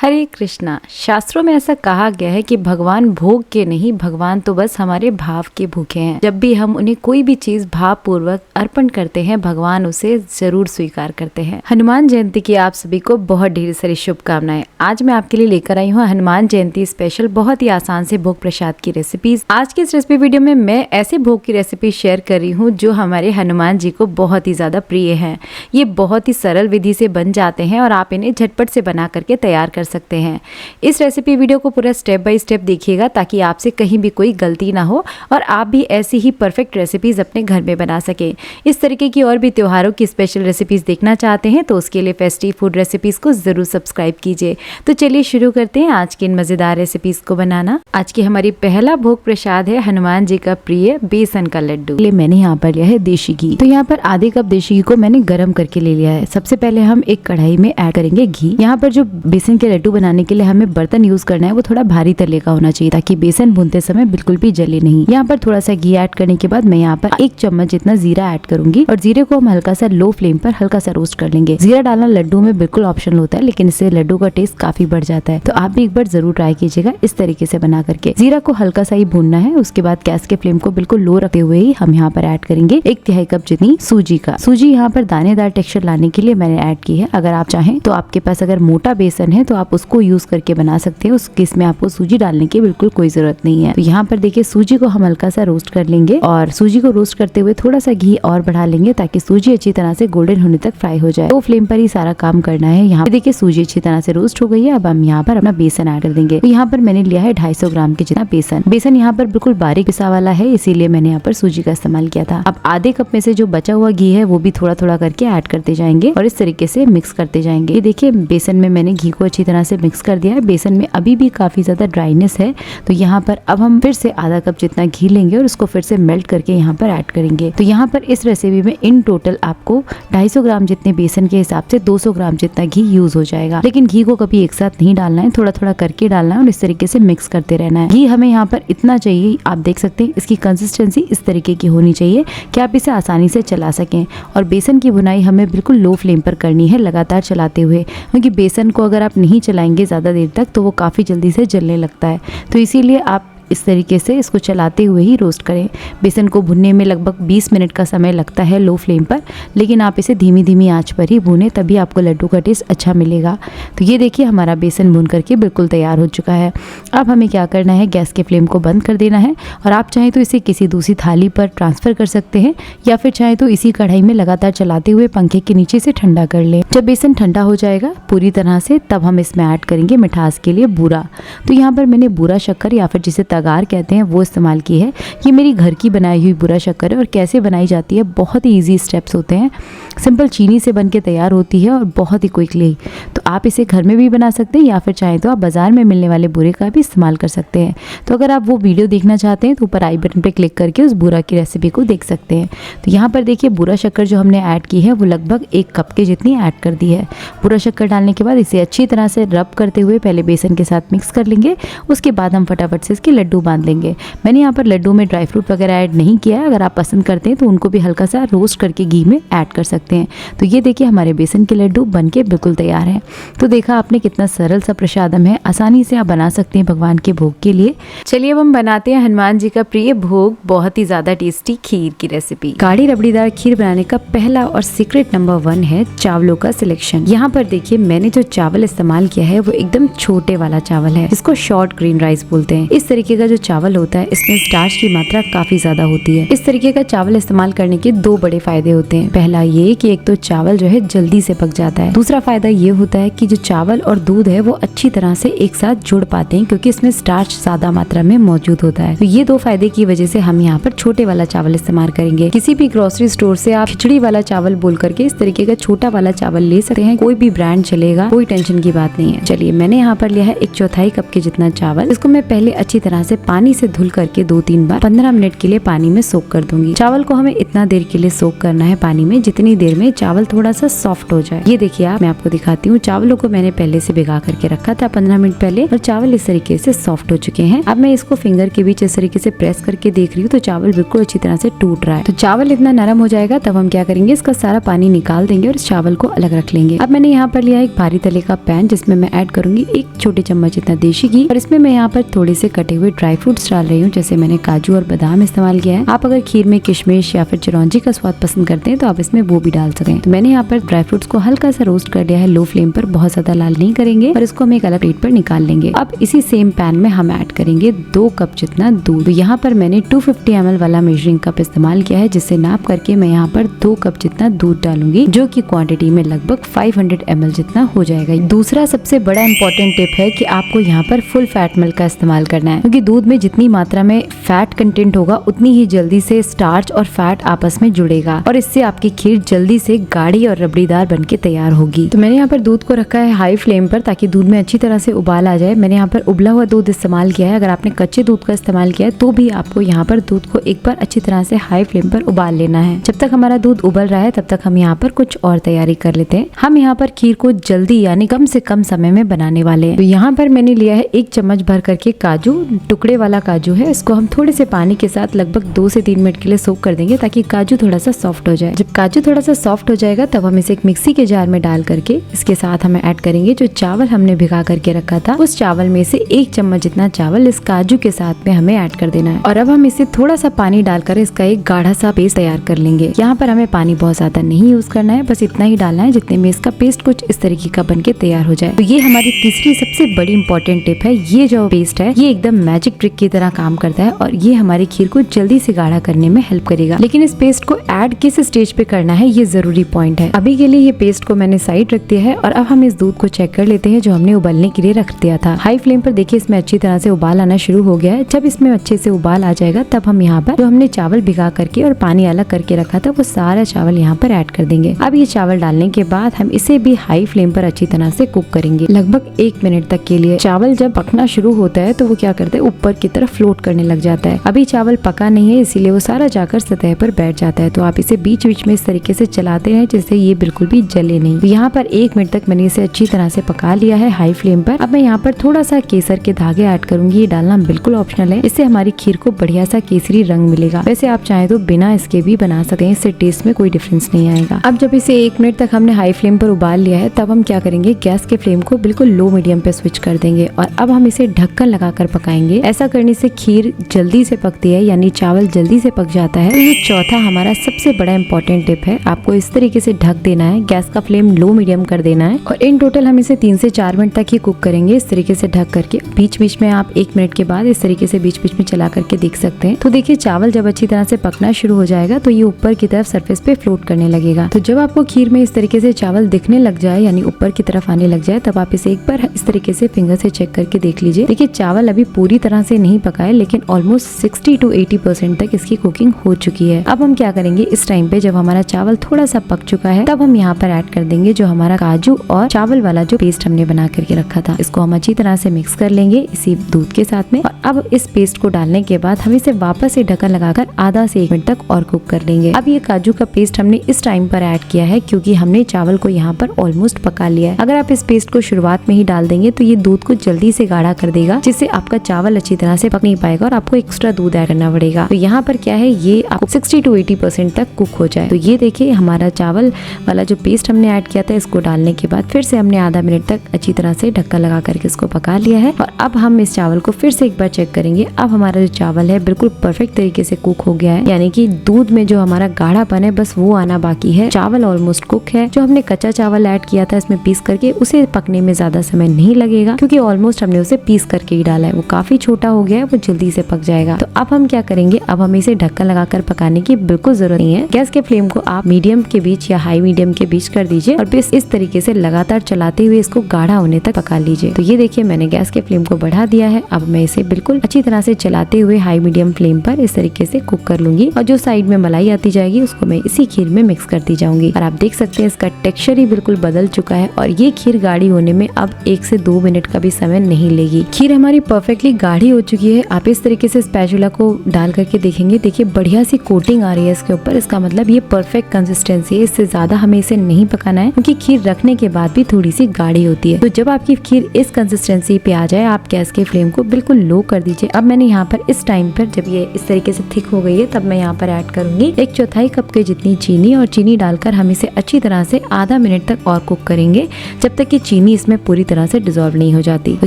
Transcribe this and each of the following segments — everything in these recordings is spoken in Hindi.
हरे कृष्णा। शास्त्रों में ऐसा कहा गया है कि भगवान भोग के नहीं, भगवान तो बस हमारे भाव के भूखे हैं। जब भी हम उन्हें कोई भी चीज भाव पूर्वक अर्पण करते हैं, भगवान उसे जरूर स्वीकार करते हैं। हनुमान जयंती की आप सभी को बहुत ढेर सारी शुभकामनाएं। आज मैं आपके लिए लेकर आई हूँ हनुमान जयंती स्पेशल बहुत ही आसान से भोग प्रसाद की रेसिपीज। आज की इस रेसिपी वीडियो में मैं ऐसे भोग की रेसिपी शेयर कर रही हूँ जो हमारे हनुमान जी को बहुत ही ज्यादा प्रिय है। ये बहुत ही सरल विधि से बन जाते हैं और आप इन्हें झटपट से बना करके तैयार कर सकते हैं। इस रेसिपी वीडियो को पूरा स्टेप बाय स्टेप देखिएगा ताकि आपसे कहीं भी कोई गलती ना हो और आप भी ऐसी ही परफेक्ट रेसिपीज अपने घर में बना सके। इस तरीके की और भी त्योहारों की स्पेशल रेसिपीज देखना चाहते हैं तो उसके लिए फेस्टिव फूड रेसिपीज को जरूर सब्सक्राइब कीजिए। तो चलिए शुरू करते हैं आज की इन मजेदार रेसिपीज को बनाना। आज की हमारी पहला भोग प्रसाद है हनुमान जी का प्रिय बेसन का लड्डू। मैंने यहाँ पर लिया है देशी घी। तो यहाँ पर आधे कप देशी घी को मैंने गर्म करके ले लिया है। सबसे पहले हम एक कढ़ाई में ऐड करेंगे घी। यहाँ पर जो बेसन के लड्डू बनाने के लिए हमें बर्तन यूज करना है वो थोड़ा भारी तले का होना चाहिए ताकि बेसन भूनते समय बिल्कुल भी जले नहीं। यहाँ पर थोड़ा सा घी ऐड करने के बाद मैं यहाँ पर 1 चम्मच जितना जीरा ऐड करूंगी और जीरे को हम हल्का सा लो फ्लेम पर हल्का सा रोस्ट कर लेंगे। जीरा डालना लड्डू में बिल्कुल ऑप्शनल होता है, लेकिन इससे लड्डू का टेस्ट काफी बढ़ जाता है। तो आप भी एक बार जरूर ट्राई कीजिएगा इस तरीके से बना करके। जीरा को हल्का सा ही भूनना है। उसके बाद गैस के फ्लेम को बिल्कुल लो रखते हुए ही हम यहाँ पर ऐड करेंगे 1/3 कप जितनी सूजी का। सूजी यहाँ पर दानेदार टेक्सचर लाने के लिए मैंने ऐड की है। अगर आप चाहें तो आपके पास अगर मोटा बेसन है तो आप उसको यूज करके बना सकते हैं। उस केस में आपको सूजी डालने की बिल्कुल कोई जरूरत नहीं है। तो यहाँ पर देखिए सूजी को हम हल्का सा रोस्ट कर लेंगे और सूजी को रोस्ट करते हुए थोड़ा सा घी और बढ़ा लेंगे ताकि सूजी अच्छी तरह से गोल्डन होने तक फ्राई हो जाए। तो फ्लेम पर ही सारा काम करना है। यहाँ पे देखिए सूजी अच्छी तरह से रोस्ट हो गई है। अब हम यहाँ पर अपना बेसन ऐड कर देंगे। तो यहाँ पर मैंने लिया है 250 ग्राम के जितना बेसन। बेसन यहाँ पर बिल्कुल बारीक पिसा वाला है, इसीलिए मैंने यहाँ पर सूजी का इस्तेमाल किया था। अब आधे कप में से जो बचा हुआ घी है वो भी थोड़ा थोड़ा करके ऐड करते जाएंगे और इस तरीके से मिक्स करते जाएंगे। ये देखिए बेसन में मैंने घी को अच्छी तरह से मिक्स कर दिया है। बेसन में अभी भी काफी ज्यादा ड्राइनेस है, तो यहाँ पर अब हम फिर से आधा कप जितना घी लेंगे और उसको फिर से मेल्ट करके यहाँ पर ऐड करेंगे। तो यहाँ पर इस रेसिपी में इन टोटल आपको 250 ग्राम जितने बेसन के हिसाब से 200 ग्राम जितना घी यूज हो जाएगा। लेकिन घी को कभी एक साथ नहीं डालना है, थोड़ा थोड़ा करके डालना है और इस तरीके से मिक्स करते रहना है। घी हमें यहाँ पर इतना चाहिए, आप देख सकते हैं इसकी कंसिस्टेंसी इस तरीके की होनी चाहिए कि आप इसे आसानी से चला सकें। और बेसन की भुनाई हमें बिल्कुल लो फ्लेम पर करनी है, लगातार चलाते हुए, क्योंकि बेसन को अगर आप नहीं चलाएंगे ज्यादा देर तक तो वो काफी जल्दी से जलने लगता है। तो इसीलिए आप इस तरीके से इसको चलाते हुए ही रोस्ट करें। बेसन को भुनने में लगभग 20 मिनट का समय लगता है लो फ्लेम पर, लेकिन आप इसे धीमी धीमी आंच पर ही भुने, तभी आपको लड्डू का टेस्ट अच्छा मिलेगा। तो ये देखिए हमारा बेसन भुन करके बिल्कुल तैयार हो चुका है। अब हमें क्या करना है, गैस के फ्लेम को बंद कर देना है और आप चाहें तो इसे किसी दूसरी थाली पर ट्रांसफर कर सकते हैं या फिर चाहें तो इसी कढ़ाई में लगातार चलाते हुए पंखे के नीचे से ठंडा कर लें। जब बेसन ठंडा हो जाएगा पूरी तरह से, तब हम इसमें ऐड करेंगे मिठास के लिए बूरा। तो यहाँ पर मैंने बूरा शक्कर या फिर जिसे तगार कहते हैं वो इस्तेमाल की है। ये मेरी घर की बनाई हुई बूरा शक्कर है और कैसे बनाई जाती है, बहुत ही इजी स्टेप्स होते हैं। सिंपल चीनी से बनके तैयार होती है और बहुत ही क्विकली। तो आप इसे घर में भी बना सकते हैं या फिर चाहें तो आप बाजार में मिलने वाले बूरे का भी इस्तेमाल कर सकते हैं। तो अगर आप वो वीडियो देखना चाहते हैं तो ऊपर आई बटन पर क्लिक करके उस बूरा की रेसिपी को देख सकते हैं। तो यहाँ पर देखिए बूरा शक्कर जो हमने ऐड की है वो लगभग 1 कप के जितनी ऐड कर दी है। बूरा शक्कर डालने के बाद इसे अच्छी तरह से रब करते हुए पहले बेसन के साथ मिक्स कर लेंगे। उसके बाद हम फटाफट से इसके लड्डू बांध लेंगे। मैंने यहाँ पर लड्डू में ड्राई फ्रूट वगैरह ऐड नहीं किया है। अगर आप पसंद करते हैं तो उनको भी हल्का सा रोस्ट करके घी में ऐड कर सकते हैं। तो ये देखिए हमारे बेसन के लड्डू बनके बिल्कुल तैयार हैं। तो देखा आपने कितना सरल सा प्रसादम है, आसानी से आप बना सकते हैं भगवान के भोग के लिए। चलिए अब हम बनाते हैं हनुमान जी का प्रिय भोग, बहुत ही ज्यादा टेस्टी खीर की रेसिपी। गाढ़ी रबड़ीदार खीर बनाने का पहला और सीक्रेट नंबर 1 है चावलों का सिलेक्शन। यहाँ पर देखिए मैंने जो चावल इस्तेमाल किया है वो एकदम छोटे वाला चावल है, जिसको शॉर्ट ग्रीन राइस बोलते हैं। इस तरीके का जो चावल होता है इसमें स्टार्च की मात्रा काफी ज्यादा होती है। इस तरीके का चावल इस्तेमाल करने के 2 बड़े फायदे होते हैं। पहला ये कि एक तो चावल जो है जल्दी से पक जाता है। दूसरा फायदा ये होता है कि जो चावल और दूध है वो अच्छी तरह से एक साथ जुड़ पाते हैं, क्योंकि इसमें स्टार्च ज्यादा मात्रा में मौजूद होता है। तो ये 2 फायदे की वजह से हम यहाँ पर छोटे वाला चावल इस्तेमाल करेंगे। किसी भी ग्रोसरी स्टोर से आप खिचड़ी वाला चावल बोल करके इस तरीके का छोटा वाला चावल ले सकते हैं। कोई भी ब्रांड चलेगा, कोई टेंशन की बात नहीं है। चलिए मैंने यहाँ पर लिया है 1/4 कप के जितना चावल। इसको मैं पहले अच्छी तरह तरह से पानी से धुल करके 2-3 बार 15 मिनट के लिए पानी में सोक कर दूंगी। चावल को हमें इतना देर के लिए सोक करना है पानी में जितनी देर में चावल थोड़ा सा सॉफ्ट हो जाए। ये देखिए मैं आपको दिखाती हूँ, चावलों को मैंने पहले से भिगा करके रखा था 15 मिनट पहले और चावल इस तरीके से सॉफ्ट हो चुके हैं। अब मैं इसको फिंगर के बीच इस तरीके से प्रेस करके देख रही हूँ तो चावल बिल्कुल अच्छी तरह से टूट रहा है। तो चावल इतना नरम हो जाएगा तब हम क्या करेंगे, इसका सारा पानी निकाल देंगे और इस चावल को अलग रख लेंगे। अब मैंने यहाँ पर लिया एक भारी तले का पैन जिसमें मैं ऐड करूंगी 1 छोटे चम्मच इतना देशी घी और इसमें मैं यहाँ पर थोड़े से कटे हुए ड्राई फ्रूट्स डाल रही हूँ। जैसे मैंने काजू और बादाम इस्तेमाल किया है। आप अगर खीर में किशमिश या फिर चिरौंजी का स्वाद पसंद करते हैं तो आप इसमें वो भी डाल सकें। तो मैंने यहाँ पर ड्राई फ्रूट्स को हल्का सा रोस्ट कर लिया है लो फ्लेम पर, बहुत ज्यादा लाल नहीं करेंगे और इसको हम एक अलग प्लेट पर निकाल लेंगे। अब इसी सेम पैन में हम ऐड करेंगे 2 कप जितना दूध। तो यहाँ पर मैंने 250 ml वाला मेजरिंग कप इस्तेमाल किया है जिससे नाप करके मैं यहाँ पर 2 कप जितना दूध डालूंगी जो कि क्वांटिटी में लगभग 500 ml जितना हो जाएगा। दूसरा सबसे बड़ा इंपॉर्टेंट टिप है कि आपको यहाँ पर फुल फैट मिल्क का इस्तेमाल करना है क्योंकि दूध में जितनी मात्रा में फैट कंटेंट होगा उतनी ही जल्दी से स्टार्च और फैट आपस में जुड़ेगा और इससे आपकी खीर जल्दी से गाढ़ी और रबड़ीदार बनके तैयार होगी। तो मैंने यहाँ पर दूध को रखा है हाई फ्लेम पर ताकि दूध में अच्छी तरह से उबाल आ जाए। मैंने यहाँ पर उबला हुआ दूध इस्तेमाल किया है। अगर आपने कच्चे दूध का इस्तेमाल किया है तो भी आपको यहाँ पर दूध को एक बार अच्छी तरह से हाई फ्लेम पर उबाल लेना है। जब तक हमारा दूध उबल रहा है तब तक हम यहाँ पर कुछ और तैयारी कर लेते हैं। हम यहाँ पर खीर को जल्दी यानी कम से कम समय में बनाने वाले हैं। तो यहाँ पर मैंने लिया है 1 चम्मच भर करके काजू, टुकड़े वाला काजू है। इसको हम थोड़े से पानी के साथ लगभग 2 से 3 मिनट के लिए सोक कर देंगे ताकि काजू थोड़ा सा सॉफ्ट हो जाए। जब काजू थोड़ा सा सॉफ्ट हो जाएगा तब हम इसे एक मिक्सी के जार में डाल करके इसके साथ हमें ऐड करेंगे जो चावल हमने भिगा करके रखा था। उस चावल में से 1 चम्मच जितना चावल इस काजू के साथ में हमें ऐड कर देना है और अब हम इसे थोड़ा सा पानी डालकर इसका एक गाढ़ा सा पेस्ट तैयार कर लेंगे। यहाँ पर हमें पानी बहुत ज्यादा नहीं यूज करना है, बस इतना ही डालना है जितने में इसका पेस्ट कुछ इस तरीके का बनके तैयार हो जाए। तो ये हमारी तीसरी सबसे बड़ी इंपॉर्टेंट टिप है। ये जो पेस्ट है ये एकदम मैजिक ट्रिक की तरह काम करता है और ये हमारी खीर को जल्दी से गाढ़ा करने में हेल्प करेगा। लेकिन इस पेस्ट को ऐड किस स्टेज पे करना है ये जरूरी पॉइंट है। अभी के लिए ये पेस्ट को मैंने साइड रख दिया है और अब हम इस दूध को चेक कर लेते हैं जो हमने उबलने के लिए रख दिया था। हाई फ्लेम पर देखिए इसमें अच्छी तरह से उबाल आना शुरू हो गया है। जब इसमें अच्छे से उबाल आ जाएगा तब हम यहाँ पर जो हमने चावल भिगा करके और पानी अलग करके रखा था वो सारा चावल यहाँ पर ऐड कर देंगे। अब ये चावल डालने के बाद हम इसे भी हाई फ्लेम पर अच्छी तरह से कुक करेंगे लगभग 1 मिनट तक के लिए। चावल जब पकना शुरू होता है तो वो क्या करता है ऊपर की तरफ फ्लोट करने लग जाता है। अभी चावल पका नहीं है इसीलिए वो सारा जाकर सतह पर बैठ जाता है। तो आप इसे बीच बीच में इस तरीके से चलाते हैं जिससे ये बिल्कुल भी जले नहीं। तो यहाँ पर 1 मिनट तक मैंने इसे अच्छी तरह से पका लिया है हाई फ्लेम पर। अब मैं यहाँ पर थोड़ा सा केसर के धागे ऐड करूंगी। ये डालना बिल्कुल ऑप्शनल है, इससे हमारी खीर को बढ़िया सा केसरी रंग मिलेगा। वैसे आप चाहे तो बिना इसके भी बना सकते हैं, इससे टेस्ट में कोई डिफरेंस नहीं आएगा। अब जब इसे 1 मिनट तक हमने हाई फ्लेम पर उबाल लिया है तब हम क्या करेंगे, गैस के फ्लेम को बिल्कुल लो मीडियम पे स्विच कर देंगे और अब हम इसे ढक्कन लगाकर पकाएंगे। ऐसा करने से खीर जल्दी से पकती है यानी चावल जल्दी से पक जाता है। तो ये चौथा हमारा सबसे बड़ा इंपॉर्टेंट टिप है। आपको इस तरीके से ढक देना है, गैस का फ्लेम लो मीडियम कर देना है और इन टोटल हम इसे 3 से 4 मिनट तक ही कुक करेंगे इस तरीके से ढक करके। बीच बीच में आप 1 मिनट के बाद इस तरीके से बीच बीच में चला करके देख सकते हैं। तो देखिए चावल जब अच्छी तरह से पकना शुरू हो जाएगा तो ये ऊपर की तरफ सरफेस पे फ्लोट करने लगेगा। तो जब आपको खीर में इस तरीके से चावल दिखने लग जाए यानी ऊपर की तरफ आने लग जाए तब आप इसे एक बार इस तरीके से फिंगर से चेक करके देख लीजिए। देखिए चावल अभी पूरी तरह से नहीं पका है लेकिन ऑलमोस्ट 60 to 80% तक इसकी कुकिंग हो चुकी है। अब हम क्या करेंगे, इस टाइम पे जब हमारा चावल थोड़ा सा पक चुका है तब हम यहाँ पर ऐड कर देंगे जो हमारा काजू और चावल वाला जो पेस्ट हमने बना करके रखा था। इसको हम अच्छी तरह से मिक्स कर लेंगे इसी दूध के साथ में और अब इस पेस्ट को डालने के बाद हम इसे वापस से ढक्कन लगाकर आधा से 1 मिनट तक और कुक कर लेंगे। अब ये काजू का पेस्ट हमने इस टाइम पर ऐड किया है क्योंकि हमने चावल को यहाँ पर ऑलमोस्ट पका लिया है। अगर आप इस पेस्ट को शुरुआत में ही डाल देंगे तो ये दूध को जल्दी से गाढ़ा कर देगा जिससे आपका चावल अच्छी तरह से पक नहीं पाएगा और आपको एक्स्ट्रा दूध ऐड करना पड़ेगा। तो यहाँ पर क्या है, ये आपको 60 to 80% तक कुक हो जाए। तो ये देखिए हमारा चावल वाला जो पेस्ट हमने ऐड किया था इसको डालने के बाद फिर से हमने आधा मिनट तक अच्छी तरह से ढक्कन लगा करके इसको पका लिया है और अब हम इस चावल को फिर से एक बार चेक करेंगे। अब हमारा जो चावल है बिल्कुल परफेक्ट तरीके से कुक हो गया है यानी कि दूध में जो हमारा गाढ़ापन है बस वो आना बाकी है। चावल ऑलमोस्ट कुक है। जो हमने कच्चा चावल ऐड किया था इसमें पीस करके उसे पकने में ज्यादा समय नहीं लगेगा क्योंकि ऑलमोस्ट हमने उसे पीस करके ही डाला है। वो काफी छोटा हो गया है, वो जल्दी से पक जाएगा। तो अब हम क्या करेंगे, अब हमें इसे ढक्कन लगाकर पकाने की बिल्कुल जरूरत नहीं है। गैस के फ्लेम को आप मीडियम के बीच या हाई मीडियम के बीच कर दीजिए और बस इस तरीके से लगातार चलाते हुए इसको गाढ़ा होने तक पका लीजिए। तो ये देखिए मैंने गैस के फ्लेम को बढ़ा दिया है। अब मैं इसे बिल्कुल अच्छी तरह से चलाते हुए हाई मीडियम फ्लेम पर इस तरीके से कुक कर लूंगी और जो साइड में मलाई आती जाएगी उसको मैं इसी खीर में मिक्स करती जाऊंगी। और आप देख सकते हैं इसका टेक्सचर ही बिल्कुल बदल चुका है और ये खीर गाढ़ी होने में अब 1 से 2 मिनट का भी समय नहीं लेगी। खीर हमारी परफेक्टली गाढ़ी हो चुकी है। आप इस तरीके से स्पैचुला को डाल करके देखेंगे, देखिए बढ़िया सी कोटिंग आ रही है इसके ऊपर। इसका मतलब ये परफेक्ट कंसिस्टेंसी है। इससे ज्यादा हमें इसे नहीं पकाना है क्योंकि खीर रखने के बाद भी थोड़ी सी गाढ़ी होती है। तो जब आपकी खीर इस कंसिस्टेंसी पे आ जाए, आप गैस के फ्लेम को बिल्कुल लो कर दीजिए। अब मैंने यहाँ पर इस टाइम पर जब ये इस तरीके से थिक हो गई है, तब मैं यहाँ पर ऐड करूंगी 1/4 कप के जितनी चीनी, और चीनी डालकर हम इसे अच्छी तरह से आधा मिनट तक और कुक करेंगे, जब तक कि चीनी इसमें पूरी तरह से डिजोल्व नहीं हो जाती। तो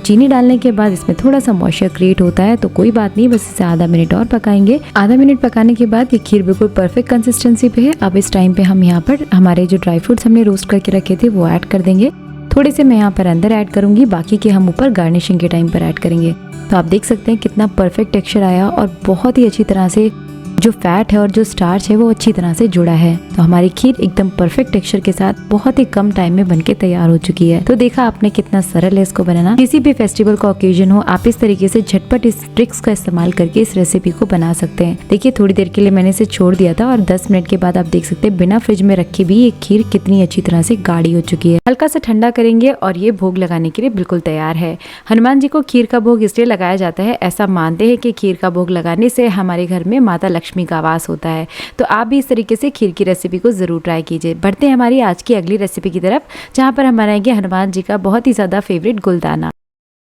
चीनी डालने के बाद इसमें थोड़ा सा मॉइस्चर क्रिएट होता है, तो कोई बात नहीं, बस इसे आधा मिनट और पकाएंगे। आधा मिनट पकाने के बाद ये खीर बिल्कुल परफेक्ट कंसिस्टेंसी पे है। अब इस टाइम पे हम यहाँ पर हमारे जो ड्राई फ्रूट्स हमने रोस्ट करके रखे थे वो ऐड कर देंगे। थोड़े से मैं यहाँ पर अंदर ऐड करूंगी, बाकी के हम ऊपर गार्निशिंग के टाइम पर ऐड करेंगे। तो आप देख सकते हैं कितना परफेक्ट टेक्सचर आया और बहुत ही अच्छी तरह से जो फैट है और जो स्टार्च है वो अच्छी तरह से जुड़ा है। तो हमारी खीर एकदम परफेक्ट टेक्सचर के साथ बहुत ही कम टाइम में बनके तैयार हो चुकी है। तो देखा आपने कितना सरल है इसको बनाना। किसी भी फेस्टिवल का ओकेजन हो, आप इस तरीके से झटपट इस ट्रिक्स का इस्तेमाल करके इस रेसिपी को बना सकते हैं। देखिए थोड़ी देर के लिए मैंने इसे छोड़ दिया था और 10 मिनट के बाद आप देख सकते हैं बिना फ्रिज में रखे भी ये खीर कितनी अच्छी तरह से गाढ़ी हो चुकी है। हल्का सा ठंडा करेंगे और ये भोग लगाने के लिए बिल्कुल तैयार है। हनुमान जी को खीर का भोग इसलिए लगाया जाता है, ऐसा मानते हैं कि खीर का भोग लगाने से हमारे घर में माता लक्ष्मी का वास होता है। तो आप भी इस तरीके से खीर की रेसिपी को जरूर ट्राई कीजिए। बढ़ते हैं हमारी आज की अगली रेसिपी की तरफ, जहाँ पर हम बनाएंगे हनुमान जी का बहुत ही ज्यादा फेवरेट गुलदाना।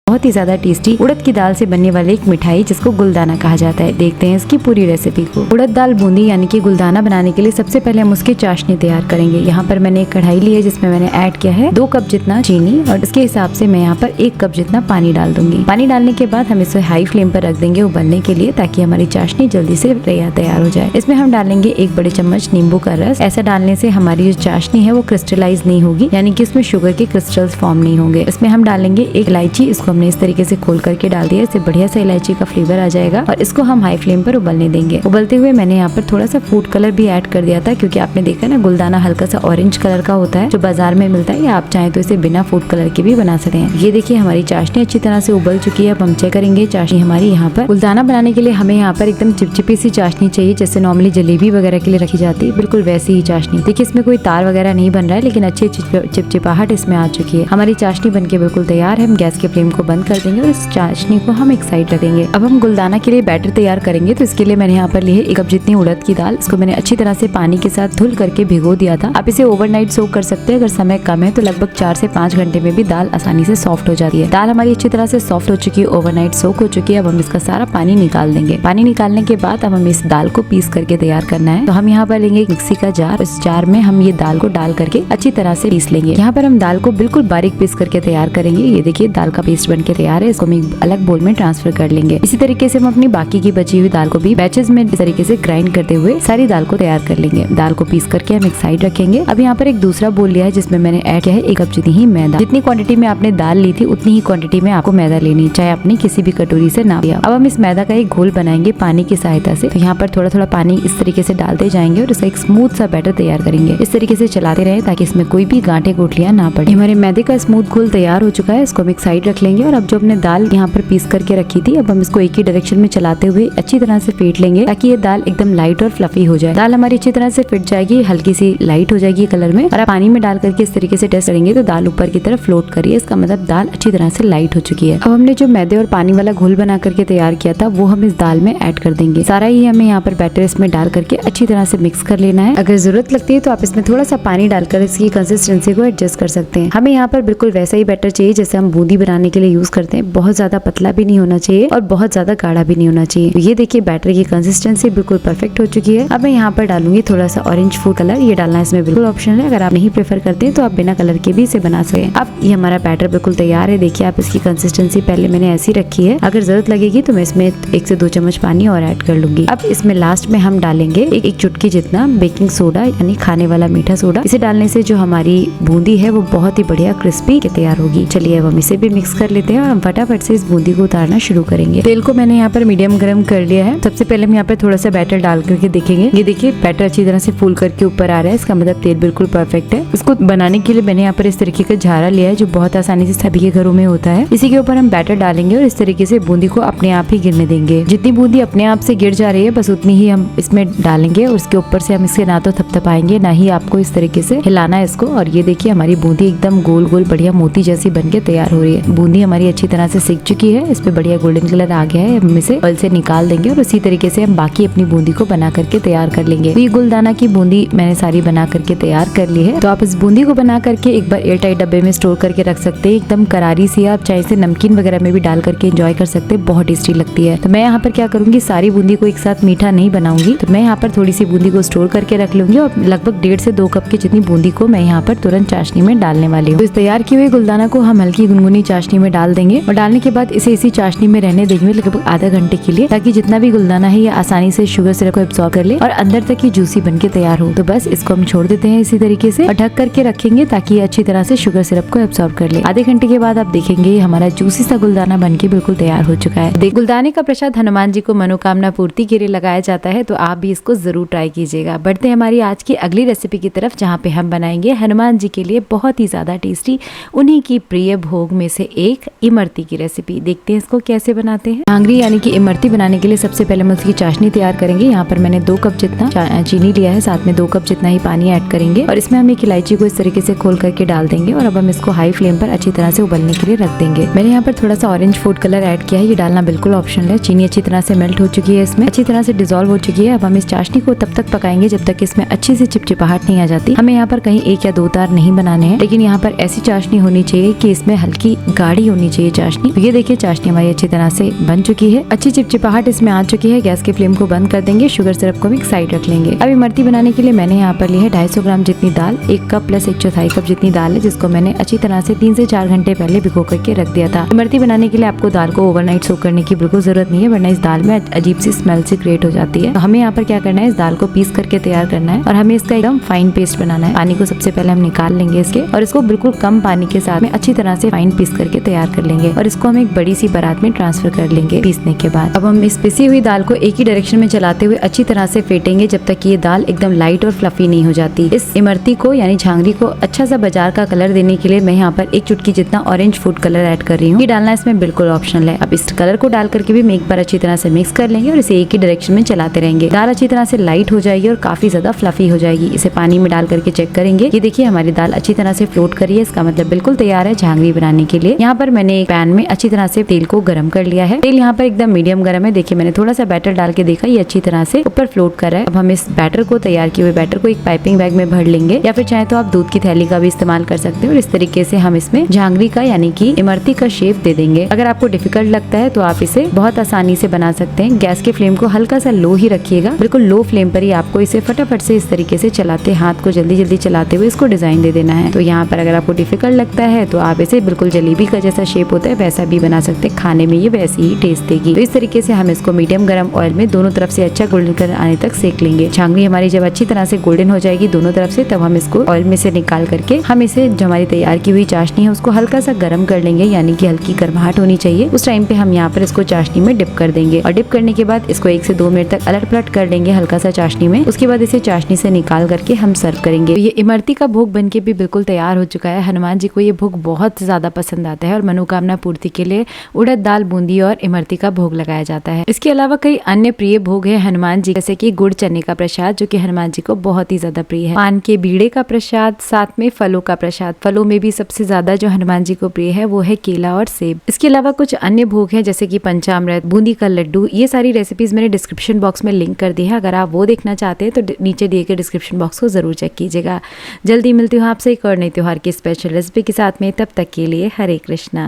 बहुत ही ज्यादा टेस्टी उड़द की दाल से बनने वाली एक मिठाई जिसको गुलदाना कहा जाता है। देखते हैं इसकी पूरी रेसिपी को। उड़द दाल बूंदी यानी कि गुलदाना बनाने के लिए सबसे पहले हम उसकी चाशनी तैयार करेंगे। यहाँ पर मैंने एक कढ़ाई ली है जिसमें मैंने ऐड किया है 2 कप जितना चीनी, और इसके हिसाब से मैं यहाँ पर 1 कप जितना पानी डाल दूंगी। पानी डालने के बाद हम इसे हाई फ्लेम पर रख देंगे उबलने के लिए, ताकि हमारी चाशनी जल्दी से तैयार हो जाए। इसमें हम डालेंगे 1 बड़े चम्मच नींबू का रस। ऐसा डालने से हमारी जो चाशनी है वो क्रिस्टलाइज नहीं होगी, यानी कि इसमें शुगर के क्रिस्टल्स फॉर्म नहीं होंगे। इसमें हम डालेंगे 1 इलायची। इसको हमने इस तरीके से खोल करके डाल दिया, इससे बढ़िया सा इलायची का फ्लेवर आ जाएगा और इसको हम हाई फ्लेम पर उबलने देंगे। उबलते हुए मैंने यहाँ पर थोड़ा सा फूड कलर भी ऐड कर दिया था, क्योंकि आपने देखा ना गुलदाना हल्का सा ऑरेंज कलर का होता है जो बाजार में मिलता है, या आप चाहें तो इसे बिना फूड कलर के भी बना सकते हैं। ये देखिए हमारी चाशनी अच्छी तरह से उबल चुकी है। अब हम चेक करेंगे चाशनी हमारी। यहाँ पर गुलदाना बनाने के लिए हमें यहाँ पर एकदम चिपचिपी सी चाशनी चाहिए, जैसे नॉर्मली जलेबी वगैरह के लिए रखी जाती है, बिल्कुल वैसी ही चाशनी। देखिए इसमें कोई तार वगैरह नहीं बन रहा है, लेकिन अच्छी चिपचिपाहट इसमें आ चुकी है। हमारी चाशनी बनके बिल्कुल तैयार है। हम गैस के फ्लेम को बंद कर देंगे और इस चाशनी को हम एक साइड रखेंगे। अब हम गुलदाना के लिए बैटर तैयार करेंगे। तो इसके लिए मैंने यहाँ पर ली है 1 कप जितनी उड़द की दाल। इसको मैंने अच्छी तरह से पानी के साथ धुल करके भिगो दिया था। आप इसे ओवरनाइट सोक कर सकते हैं। अगर समय कम है तो लगभग 4 से 5 घंटे में भी दाल आसानी से सॉफ्ट हो जाती है। दाल हमारी अच्छी तरह से सॉफ्ट हो चुकी है, ओवरनाइट सोक हो चुकी है। अब हम इसका सारा पानी निकाल देंगे। पानी निकालने के बाद अब हम इस दाल को पीस करके तैयार करना है। तो हम यहाँ पर लेंगे एक मिक्सी का जार। इस जार में हम ये दाल को डाल करके अच्छी तरह से पीस लेंगे। यहाँ पर हम दाल को बिल्कुल बारीक पीस करके तैयार करेंगे। ये देखिए दाल का पेस्ट बन के तैयार है। इसको हम एक अलग बोल में ट्रांसफर कर लेंगे। इसी तरीके से हम अपनी बाकी की बची हुई दाल को भी बैचेस में इस तरीके से ग्राइंड करते हुए सारी दाल को तैयार कर लेंगे। दाल को पीस करके हम एक साइड रखेंगे। अब यहाँ पर एक दूसरा बोल लिया है जिसमें मैंने ऐड किया है 1 कप जितनी ही मैदा। जितनी क्वांटिटी में आपने दाल ली थी उतनी ही क्वांटिटी में आपको मैदा लेनी, चाहे अपनी किसी भी कटोरी से नाप लिया। अब हम इस मैदा का एक घोल बनाएंगे पानी की सहायता से। तो यहाँ पर थोड़ा थोड़ा पानी इस तरीके से डालते जाएंगे और इसका एक स्मूथ सा बैटर तैयार करेंगे। इस तरीके से चलाते रहे ताकि इसमें कोई भी गांठें गुठलियां ना पड़े। हमारे मैदे का स्मूथ घोल तैयार हो चुका है। इसको हम एक साइड रख लेंगे। और अब जो हमने दाल यहाँ पर पीस करके रखी थी, अब हम इसको एक ही डायरेक्शन में चलाते हुए अच्छी तरह से फेंट लेंगे, ताकि ये दाल एकदम लाइट और फ्लफी हो जाए। दाल हमारी अच्छी तरह से फिट जाएगी, हल्की सी लाइट हो जाएगी कलर में। और आप पानी में डाल करके इस तरीके से टेस्ट करेंगे तो दाल ऊपर की तरफ फ्लोट करिए, इसका मतलब दाल अच्छी तरह से लाइट हो चुकी है। अब हमने जो मैदे और पानी वाला घोल बना करके तैयार किया था वो हम इस दाल में ऐड कर देंगे। सारा ही हमें यहाँ पर बैटर इसमें डाल करके अच्छी तरह से मिक्स कर लेना है। अगर जरूरत लगती है तो आप इसमें थोड़ा सा पानी डालकर इसकी कंसिस्टेंसी को एडजस्ट कर सकते हैं। हमें यहाँ पर बिल्कुल वैसा ही बैटर चाहिए जैसे हम बूंदी बनाने के लिए यूज करते हैं। बहुत ज्यादा पतला भी नहीं होना चाहिए और बहुत ज्यादा गाढ़ा भी नहीं होना चाहिए। ये देखिए बैटर की कंसिस्टेंसी बिल्कुल परफेक्ट हो चुकी है। अब मैं यहाँ पर डालूंगी थोड़ा सा ऑरेंज फूड कलर। ये डालना इसमें बिल्कुल ऑप्शनल है, अगर आप नहीं प्रेफर करते हैं तो आप बिना कलर के भी इसे बना सकते हैं। अब ये हमारा बैटर बिल्कुल तैयार है। देखिए आप इसकी कंसिस्टेंसी पहले मैंने ऐसी रखी है। अगर जरूरत लगेगी तो मैं इसमें 1 से 2 चम्मच पानी और ऐड कर लूंगी। अब इसमें लास्ट में हम डालेंगे एक चुटकी जितना बेकिंग सोडा यानी खाने वाला मीठा सोडा। इसे डालने से जो हमारी बूंदी है वो बहुत ही बढ़िया क्रिस्पी तैयार होगी। चलिए अब हम इसे भी मिक्स कर लेते हैं और हम फटाफट से इस बूंदी को उतारना शुरू करेंगे। तेल को मैंने यहाँ पर मीडियम गर्म कर लिया है। सबसे पहले हम यहाँ पर थोड़ा सा बैटर डाल करके देखेंगे। ये देखिए बैटर अच्छी तरह से फूल करके ऊपर आ रहा है, इसका मतलब तेल बिल्कुल परफेक्ट है। इसको बनाने के लिए मैंने यहाँ पर इस तरीके का झारा लिया है जो बहुत आसानी से सभी के घरों में होता है। इसी के ऊपर हम बैटर डालेंगे और इस तरीके से बूंदी को अपने आप ही गिरने देंगे। जितनी बूंदी अपने आप से गिर जा रही है बस उतनी ही हम इसमें डालेंगे और उसके ऊपर से हम इसके ना तो थपथपाएंगे ना ही आपको इस तरीके से हिलाना है इसको। और ये देखिए हमारी बूंदी एकदम गोल गोल बढ़िया मोती जैसी बनके तैयार हो रही है। बूंदी हमारी हमारी अच्छी तरह से सिक चुकी है, इस पे बढ़िया गोल्डन कलर आ गया है। हम इसे ऑयल से निकाल देंगे और उसी तरीके से हम बाकी अपनी बूंदी को बना करके तैयार कर लेंगे। तो ये गुलदाना की बूंदी मैंने सारी बना करके तैयार कर ली है। तो आप इस बूंदी को बना करके एक बार एयर टाइट डब्बे में स्टोर करके रख सकते हैं। एकदम करारी सी, आप चाहे इसे नमकीन वगैरह में भी डाल करके एंजॉय कर सकते हैं, बहुत टेस्टी लगती है। तो मैं यहाँ पर क्या करूंगी, सारी बूंदी को एक साथ मीठा नहीं बनाऊंगी, तो मैं यहाँ पर थोड़ी सी बूंदी को स्टोर करके रख लूंगी और लगभग 1.5 से 2 कप की जितनी बूंदी को मैं यहाँ पर तुरंत चाशनी में डालने वाली हूँ। तो इस तैयार किए हुए गुलदाना को हम हल्की गुनगुनी चाशनी में डाल देंगे और डालने के बाद इसे इसी चाशनी में रहने देंगे लगभग आधा घंटे के लिए, ताकि जितना भी गुलदाना है ये आसानी से शुगर सिरप को एब्सॉर्ब कर ले और अंदर तक ये जूसी बन के तैयार हो। तो बस इसको हम छोड़ देते हैं इसी तरीके से और ढक करके रखेंगे ताकि ये अच्छी तरह से शुगर सिरप को एब्सॉर्ब कर ले। आधे घंटे के बाद आप देखेंगे हमारा जूसी सा गुलदाना बनके बिल्कुल तैयार हो चुका है। गुलदाने का प्रसाद हनुमान जी को मनोकामना पूर्ति के लिए लगाया जाता है, तो आप भी इसको जरूर ट्राई कीजिएगा। बढ़ते हैं हमारी आज की अगली रेसिपी की तरफ, जहाँ पे हम बनाएंगे हनुमान जी के लिए बहुत ही ज्यादा टेस्टी, उन्हीं की प्रिय भोग में से एक इमरती की रेसिपी। देखते हैं इसको कैसे बनाते हैं। झांगरी यानी कि इमरती बनाने के लिए सबसे पहले हम उसकी चाशनी तैयार करेंगे। यहाँ पर मैंने 2 कप जितना चीनी लिया है, साथ में 2 कप जितना ही पानी ऐड करेंगे और इसमें हम एक इलायची को इस तरीके से खोल करके डाल देंगे और अब हम इसको हाई फ्लेम पर अच्छी तरह से उबलने के लिए रख देंगे। मैंने यहाँ पर थोड़ा सा ऑरेंज फूड कलर ऐड किया है, ये डालना बिल्कुल ऑप्शनल है। चीनी अच्छी तरह से मेल्ट हो चुकी है, इसमें अच्छी तरह से डिजोल्व हो चुकी है। अब हम इस चाशनी को तब तक पकाएंगे जब तक इसमें अच्छी सी चिपचिपाहट नहीं आ जाती। हमें यहाँ पर कहीं 1 या 2 तार नहीं बनाने हैं, लेकिन यहाँ पर ऐसी चाशनी होनी चाहिए कि इसमें हल्की गाढ़ी होनी चाहिए चाशनी। तो ये देखिए चाशनी हमारी अच्छी तरह से बन चुकी है, अच्छी चिपचिपाहट इसमें आ चुकी है। गैस के फ्लेम को बंद कर देंगे, शुगर सिरप को भी साइड रख लेंगे। अब इमरती बनाने के लिए मैंने यहाँ पर ली है 250 ग्राम जितनी दाल, 1 कप प्लस 1/4 कप जितनी दाल है, जिसको मैंने अच्छी तरह से 3 से 4 घंटे पहले भिगो करके रख दिया था। इमरती बनाने के लिए आपको दाल को ओवरनाइट सोक करने की बिल्कुल जरूरत नहीं है, वरना इस दाल में अजीब सी स्मेल से क्रिएट हो जाती है। तो हमें यहाँ पर क्या करना है, इस दाल को पीस करके तैयार करना है और हमें इसका एकदम फाइन पेस्ट बनाना है। पानी को सबसे पहले हम निकाल लेंगे इसके और इसको बिल्कुल कम पानी के साथ में अच्छी तरह से फाइन पीस करके तैयार कर लेंगे और इसको हम एक बड़ी सी परात में ट्रांसफर कर लेंगे पीसने के बाद। अब हम इस पिसी हुई दाल को एक ही डायरेक्शन में चलाते हुए अच्छी तरह से फेंटेंगे जब तक ये दाल एकदम लाइट और फ्लफी नहीं हो जाती। इस इमरती को यानी झांगरी को अच्छा सा बाजार का कलर देने के लिए मैं यहाँ पर 1 चुटकी जितना ऑरेंज फूड कलर ऐड कर रही हूँ। ये डालना इसमें बिल्कुल ऑप्शनल है। अब इस कलर को डाल करके भी मैं एक बार अच्छी तरह से मिक्स कर लेंगे और इसे एक ही डायरेक्शन में चलाते रहेंगे। दाल अच्छी तरह से लाइट हो जाएगी और काफी ज्यादा फ्लफी हो जाएगी। इसे पानी में डाल करके चेक करेंगे, ये देखिए हमारी दाल अच्छी तरह से फ्लोट करी है, इसका मतलब बिल्कुल तैयार है झांगरी बनाने के लिए। यहाँ पर मैंने एक पैन में अच्छी तरह से तेल को गर्म कर लिया है। तेल यहाँ पर एकदम मीडियम गर्म है। देखिए मैंने थोड़ा सा बैटर डाल के देखा, ये अच्छी तरह से ऊपर फ्लोट कर रहा है। अब हम इस बैटर को, तैयार किए हुए बैटर को एक पाइपिंग बैग में भर लेंगे या फिर चाहे तो आप दूध की थैली का भी इस्तेमाल कर सकते हो और इस तरीके से हम इसमें झांगरी का यानी कि इमरती का शेप दे देंगे। अगर आपको डिफिकल्ट लगता है तो आप इसे बहुत आसानी से बना सकते हैं। गैस के फ्लेम को हल्का सा लो ही रखिएगा, बिल्कुल लो फ्लेम पर ही आपको इसे फटाफट से इस तरीके से चलाते, हाथ को जल्दी जल्दी चलाते हुए इसको डिजाइन दे देना है। तो यहाँ पर अगर आपको डिफिकल्ट लगता है तो आप इसे बिल्कुल जलेबी का जैसा शेप होता है वैसा भी बना सकते हैं, खाने में ये वैसी ही टेस्ट देगी। तो इस तरीके से हम इसको मीडियम गर्म ऑयल में दोनों तरफ से अच्छा गोल्डन कलर आने तक सेक लेंगे। झांगरी हमारी जब अच्छी तरह से गोल्डन हो जाएगी दोनों तरफ से, तब हम इसको ऑयल में से निकाल करके हम इसे जो हमारी तैयार की हुई चाशनी है उसको हल्का सा गर्म कर लेंगे, यानी कि हल्की गर्माहट होनी चाहिए। उस टाइम पे हम यहाँ पर इसको चाशनी में डिप कर देंगे और डिप करने के बाद इसको 1 से 2 मिनट तक अलट पलट कर लेंगे हल्का सा चाशनी में। उसके बाद इसे चाशनी से निकाल करके हम सर्व करेंगे। तो ये इमरती का भोग बनके भी बिल्कुल तैयार हो चुका है। हनुमान जी को ये भोग बहुत ज्यादा पसंद आता है और मनोकामना पूर्ति के लिए उड़द दाल, बूंदी और इमरती का भोग लगाया जाता है। इसके अलावा कई अन्य प्रिय भोग है हनुमान जी, जैसे कि गुड़ चने का प्रसाद जो कि हनुमान जी को बहुत ही ज्यादा प्रिय है, पान के बीड़े का प्रसाद, साथ में फलों का प्रसाद। फलों में भी सबसे ज्यादा जो हनुमान जी को प्रिय है वो है केला और सेब। इसके अलावा कुछ अन्य भोग है जैसे कि पंचामृत, बूंदी का लड्डू। ये सारी रेसिपीज मैंने डिस्क्रिप्शन बॉक्स में लिंक कर दी है, अगर आप वो देखना चाहते हैं तो नीचे दिए गए डिस्क्रिप्शन बॉक्स को जरूर चेक कीजिएगा। जल्दी मिलती हूँ आपसे एक और नए त्योहार की स्पेशल रेसिपी के साथ में, तब तक के लिए हरे कृष्णा।